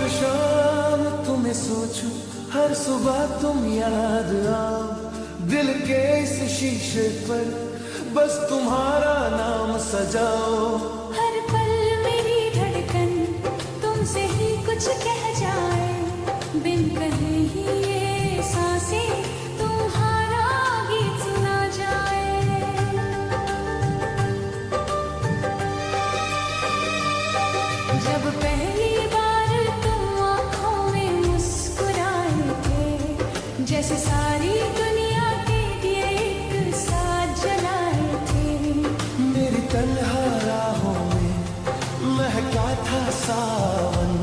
शाम तुम्हें सोचूं, हर सुबह तुम याद आओ। दिल के इस शीशे पर बस तुम्हारा नाम सजाओ। हर पल मेरी धड़कन तुमसे ही कुछ कह जाए, बिन कहे ही ये सांसें तुम्हारा गीत सुना जाए। जब पहली बार तुम आँखों में मुस्कुराए थे, जैसे सारी दुनिया के दिए एक साथ जलाए थे। मेरी तन्हा राहों में महका था सावन,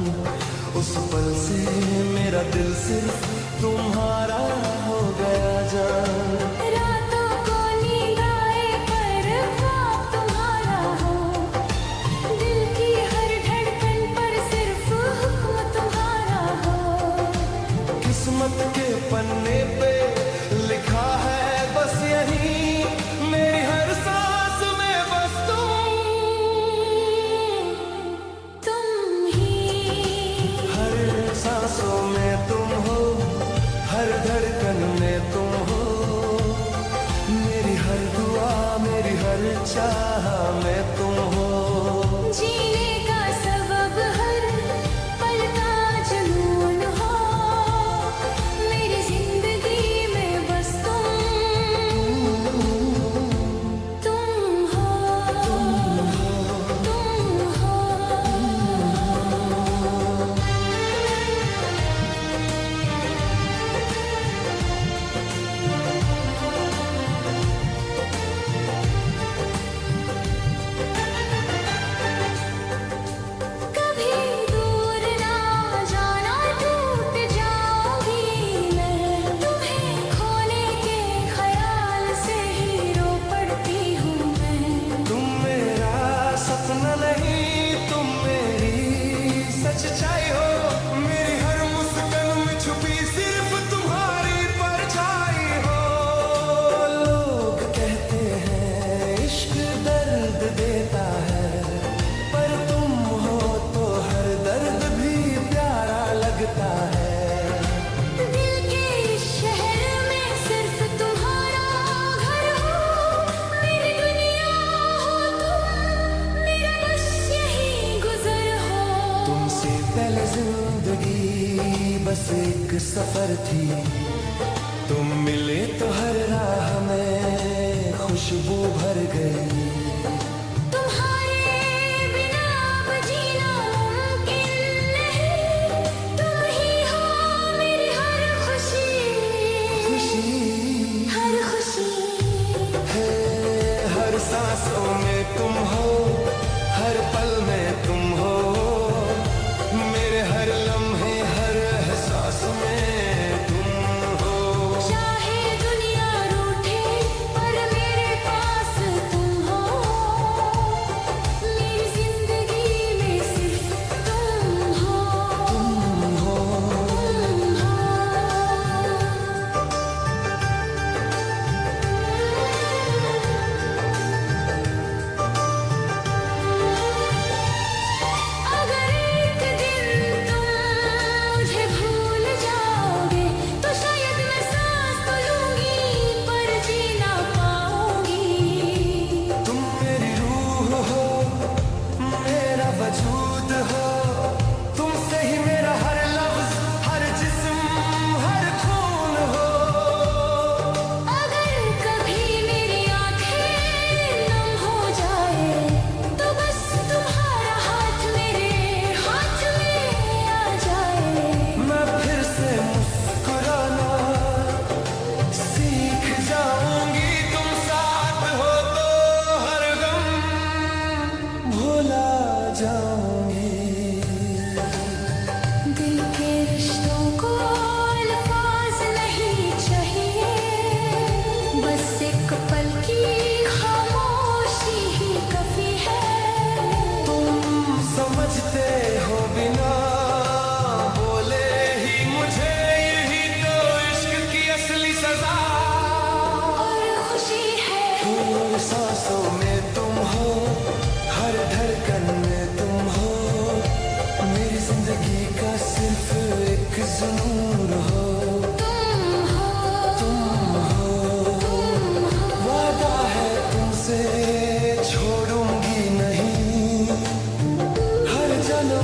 उस पल से मेरा दिल सिर्फ तुम्हारा हो गया जान। रातों को नींद आए पर ख्वाब तुम्हारा हो, दिल की हर धड़कन पर सिर्फ हुक्म तुम्हारा हो। किस्मत के पन्ने पे लिखा है बस यही, मेरी हर सांस में बस तुम ही। हर सांसों में तुम हो, हर धड़कन में तुम हो। मेरी हर दुआ, मेरी हर चाह में तुम हो। जीने का सबब हर पल का जुनून हो, मेरी जिंदगी में बस तुम हो, तुम हो। कभी दूर ना जाना, टूट जाऊंगी मैं, तुम्हें खोने के ख्याल से ही रो पड़ती हूँ मैं। तुम मेरा सपना नहीं, तुम मेरी सच्चाई हो। मेरी हर मुस्कान में छुपी सिर्फ तुम्हारी परछाई हो। लोग कहते हैं इश्क दर्द देता है, पर तुम हो तो हर दर्द भी प्यारा लगता है। दिल के इस शहर में सिर्फ तुम्हारा घर हो, मेरी दुनिया हो तुम, मेरा बस यही गुजर हो। तुमसे पहले जिंदगी बस एक सफर थी, तुम मिले तो हर राह में खुशबू भर गई। तुम्हारे बिना अब जीना मुमकिन नहीं, तुम ही हो मेरी हर खुशी, खुशी हर खुशी। है हर सांसों में तुम हो, हर पल में तुम हो। मेरे हर लम्हे, हर एहसास में तुम हो। चाहे दुनिया रूठे पर मेरे पास तुम हो,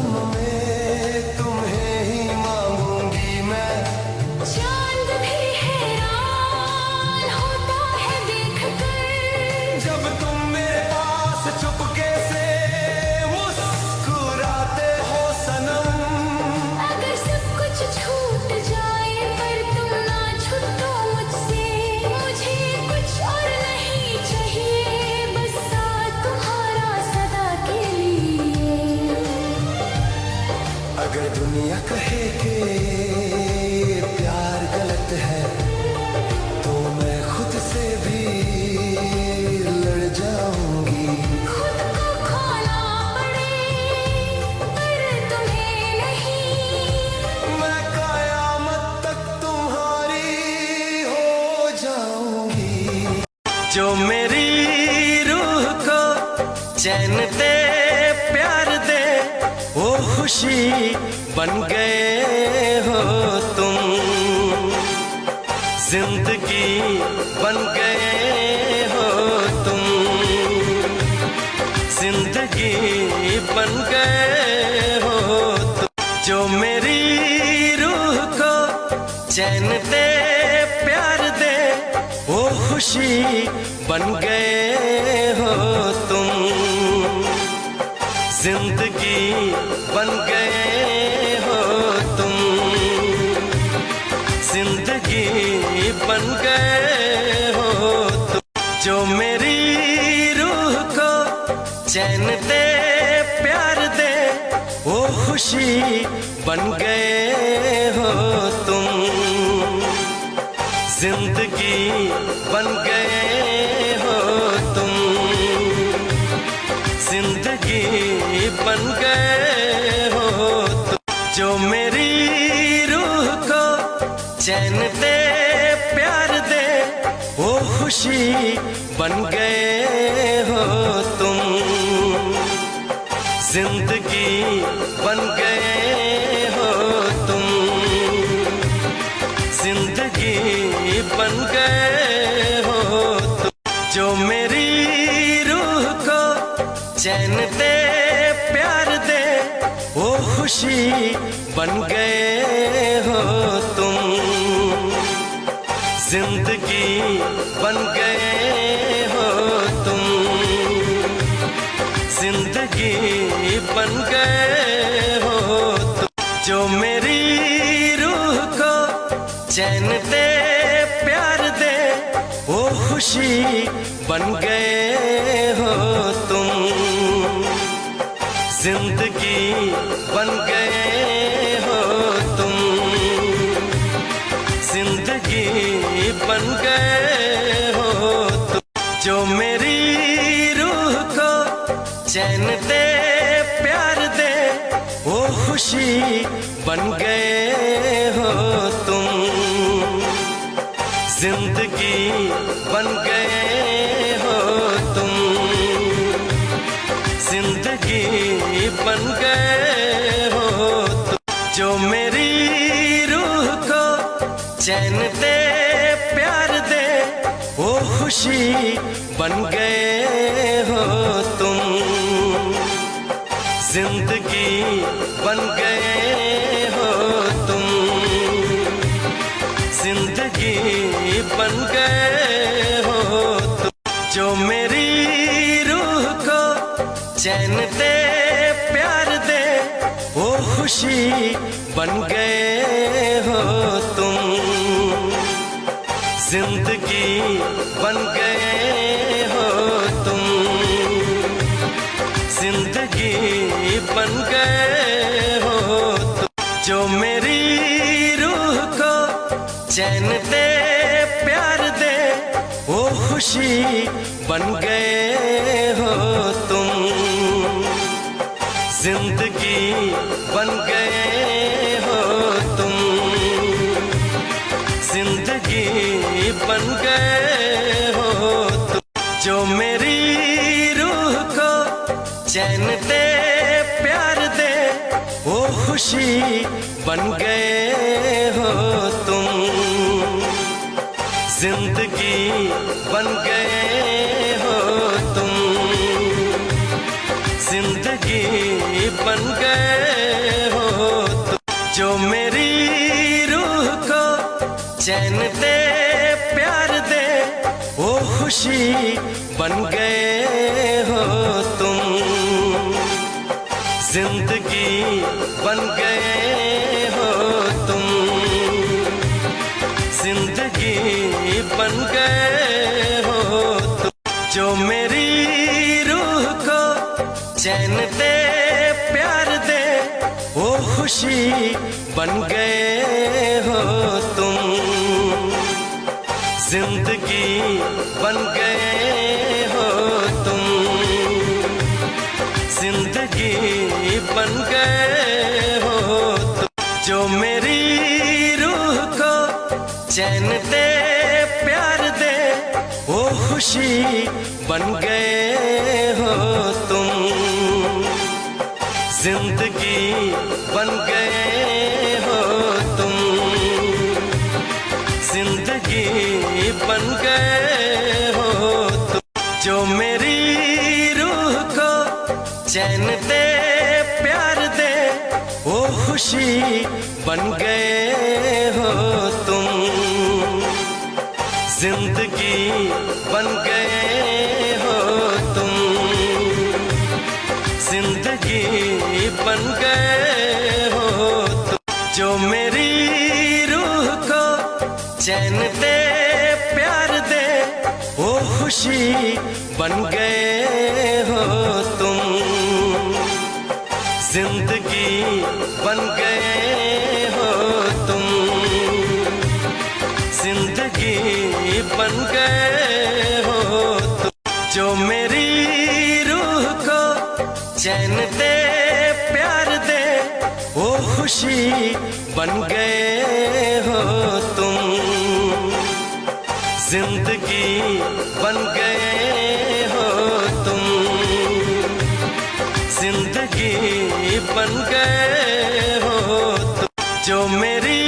जन्म में तुम्हें ही मांगूंगी मैं। चांद भी हैरान होता है देखकर, जब तुम मेरे पास चुपके से मुस्कुराते हो सनम। अगर सब कुछ छूट जाए पर तुम ना छूटो मुझसे, मुझे कुछ और नहीं चाहिए, बस साथ तुम्हारा सदा के लिए। अगर दुनिया कहे कि प्यार गलत है तो मैं खुद से भी लड़ जाऊंगी। खुद को खोना पड़े पर तुम्हें नहीं, मैं कयामत तक तुम्हारी हो जाऊंगी। जो मेरी रूह को चैन दे, प्यार दे, वो खुशी बन गए हो तुम। जिंदगी बन गए हो तुम। जिंदगी बन गए हो तुम। जो मेरी रूह को चैन दे, प्यार दे, वो खुशी बन गए हो तुम। जिंदगी बन गए हो तुम। जिंदगी बन गए हो तुम। जो मेरी रूह को चैन दे, प्यार दे, वो खुशी बन गए हो तुम। जिंदगी बन गए हो तुम। जिंदगी बन गए हो तुम। जो मेरी रूह को चैन दे, प्यार दे, वो खुशी बन गए हो तुम। जिंदगी बन गए हो तुम। जिंदगी बन गए हो तुम। जो मेरी रूह को चैन दे, प्यार दे, वो खुशी बन गए हो तुम। जिंदगी बन गए हो तुम। जिंदगी बन गए हो तुम। जो मेरी रूह को चैन दे, प्यार दे, वो खुशी बन गए हो तुम। जिंदगी बन गए हो तुम। जिंदगी बन गए हो तुम। जो मेरी रूह को चैन दे, प्यार दे, वो खुशी बन गए हो तुम। जिंदगी बन गए हो तुम। जिंदगी बन गए हो तुम। जो मेरी रूह को चैन दे, प्यार दे, वो खुशी बन गए हो तुम। जिंदगी बन गए हो तुम। जिंदगी बन गए हो तुम। जो मेरी रूह को चैन दे, प्यार दे, वो खुशी बन गए हो तुम। जिंदगी बन गए हो तुम। जिंदगी बन गए हो तुम। जो मेरी रूह को चैन दे, प्यार दे, वो खुशी बन गए हो तुम। जिंदगी बन गए हो तुम। जिंदगी बन गए हो तुम। जो मेरी रूह को चैन दे, प्यार दे, वो खुशी बन गए हो तुम। जिंदगी बन गए हो तुम। जिंदगी बन गए चैन दे प्यार दे ओ खुशी बन गए हो तुम, जिंदगी बन गए हो तुम, जिंदगी बन गए हो तुम। जो मेरी रूह को चैन दे प्यार दे ओ खुशी बन गए हो तुम, जिंदगी बन गए हो तुम, जिंदगी बन गए हो तुम। जो मेरी रूह को चैन दे प्यार दे ओ खुशी बन गए हो तुम, जिंदगी बन गए हो तुम, जिंदगी बन गए हो तुम। जो मेरी रूह को चैन दे प्यार दे ओ खुशी बन गए हो तुम, जिंदगी बन गए हो तुम, जिंदगी बन गए हो तुम। जो मेरी रूह को चैन दे प्यार दे ओ खुशी बन गए हो तुम, जिंदगी बन गए हो तुम, जिंदगी बन गए हो तुम। जो मेरी रूह को चैन दे प्यार दे ओ खुशी बन गए हो तुम, जिंदगी बन गए हो तुम, जिंदगी बन गए हो तुम। जो मेरी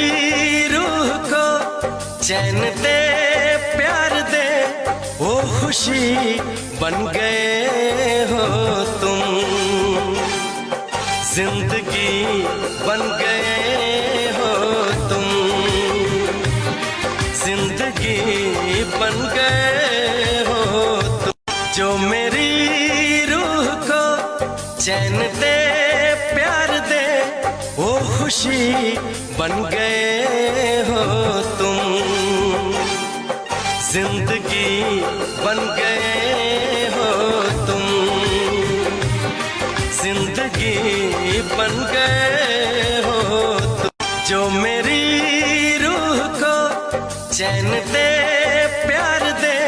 रूह को चैन दे प्यार दे ओ खुशी बन गए हो तुम, जिंदगी बन गए हो तुम, जिंदगी बन गए हो तुम। जो मेरी रूह को चैन दे प्यार दे ओ खुशी बन गए हो तुम, जिंदगी बन गए हो तुम, जिंदगी बन गए हो तुम। जो मेरी रूह को चैन दे प्यार दे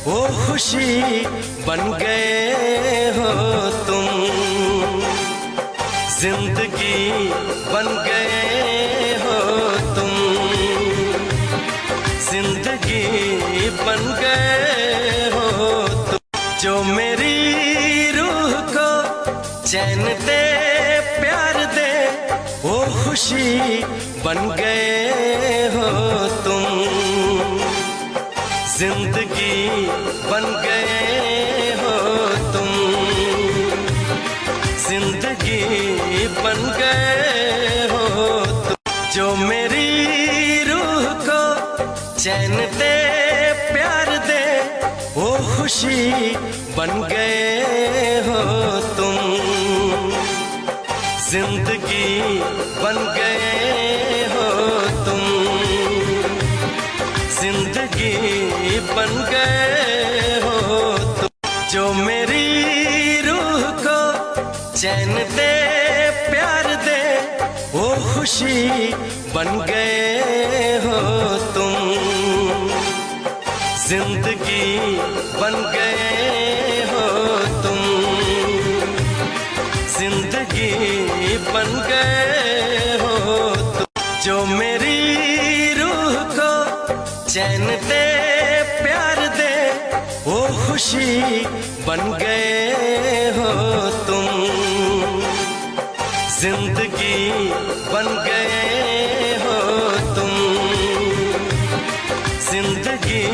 ओ खुशी बन गए हो तुम, जिंदगी बन गए हो तुम, जिंदगी बन गए हो तुम। जो मेरी रूह को चैन दे प्यार दे ओ खुशी बन गए हो तुम, जिंदगी बन गए हो तुम, जिंदगी बन गए हो तुम। जो मेरी रूह को चैन दे प्यार दे ओ खुशी बन गए हो तुम, जिंदगी बन गए हो तुम, जिंदगी बन गए हो तुम। जो मेरी रूह को चैन दे प्यार दे ओ खुशी बन गए हो तुम, जिंदगी बन गए हो तुम, जिंदगी बन गए हो तुम। जो मेरी रूह को चैन दे प्यार दे ओ खुशी बन गए हो तुम, जिंदगी बन गए हो तुम, जिंदगी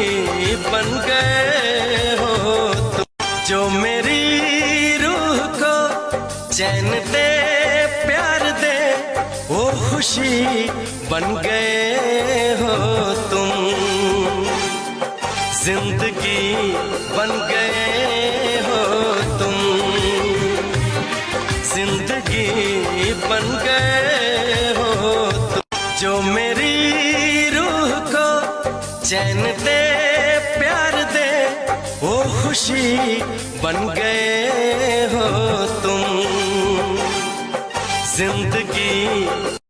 बन गए हो तुम। जो मेरी रूह को चैन दे प्यार दे ओ खुशी बन गए हो तुम, जिंदगी बन गए हो तुम, जिंदगी बन गए हो तुम। जो मेरी रूह को चैन दे, प्यार दे, वो खुशी बन गए हो तुम, जिंदगी